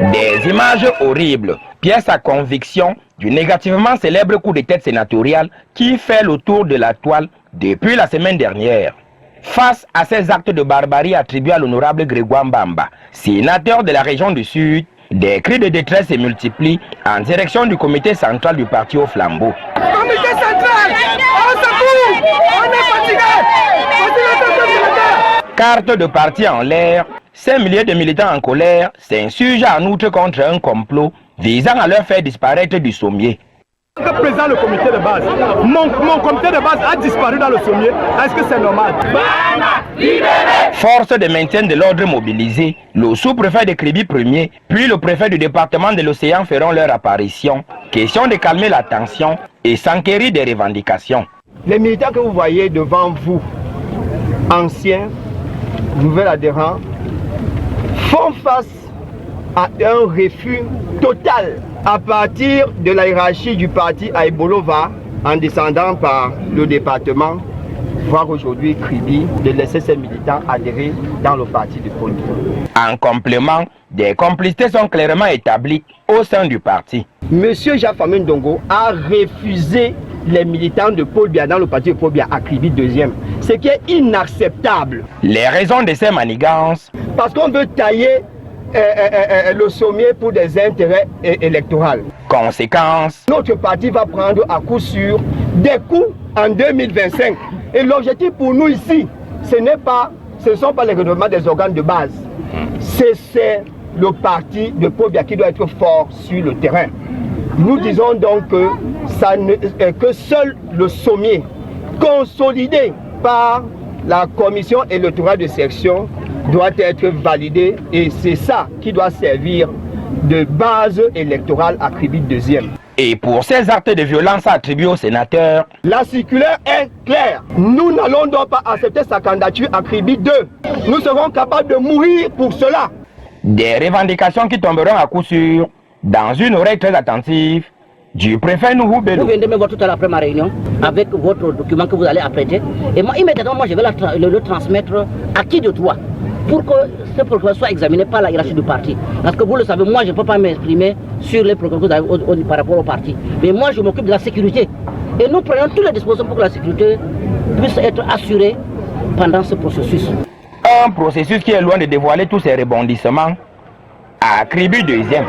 Des images horribles, pièce à conviction du négativement célèbre coup de tête sénatorial qui fait le tour de la toile depuis la semaine dernière. Face à ces actes de barbarie attribués à l'honorable Grégoire Mbamba, sénateur de la région du Sud, des cris de détresse se multiplient en direction du comité central du parti au flambeau. Comité central, on se fout, on est fatigué. Carte de parti en l'air, ces milliers de militants en colère s'insurgent en outre contre un complot visant à leur faire disparaître du sommier. Le président du comité de base, mon comité de base a disparu dans le sommier. Est-ce que c'est normal? Force de maintien de l'ordre mobilisé, le sous-préfet de Kribi Ier, puis le préfet du département de l'Océan feront leur apparition. Question de calmer la tension et s'enquérir des revendications. Les militants que vous voyez devant vous, anciens, nouveaux adhérents, font face à un refus total à partir de la hiérarchie du parti à Ebolova, en descendant par le département, voire aujourd'hui Kribi, de laisser ses militants adhérer dans le parti de Paul Biya. En complément, des complicités sont clairement établies au sein du parti. Monsieur Jafamine Ndongo a refusé les militants de Paul Biya dans le parti de Paul Biya à Kribi 2e, ce qui est inacceptable. Les raisons de ces manigances. Parce qu'on veut tailler le sommier pour des intérêts électoraux. Conséquence. Notre parti va prendre à coup sûr des coups en 2025. Et l'objectif pour nous ici, ce ne sont pas les règlements des organes de base. C'est le parti de Paul Biya qui doit être fort sur le terrain. Nous disons donc que seul le sommier, consolidé par la commission électorale de section, doit être validé, et c'est ça qui doit servir de base électorale à Kribi 2e. Et pour ces actes de violence attribués au sénateur, la circulaire est claire. Nous n'allons donc pas accepter sa candidature à Kribi 2. Nous serons capables de mourir pour cela. Des revendications qui tomberont à coup sûr dans une oreille très attentive du préfet Nuhu Bello. Vous venez de me voir tout à l'heure après ma réunion avec votre document que vous allez apprêter. Et moi, immédiatement, je vais le transmettre à qui de droit pour que ce programme soit examiné par la hiérarchie du parti. Parce que vous le savez, moi, je ne peux pas m'exprimer sur les programmes que vous avez par rapport au parti. Mais moi, je m'occupe de la sécurité. Et nous prenons toutes les dispositions pour que la sécurité puisse être assurée pendant ce processus. Un processus qui est loin de dévoiler tous ses rebondissements à Kribi 2e.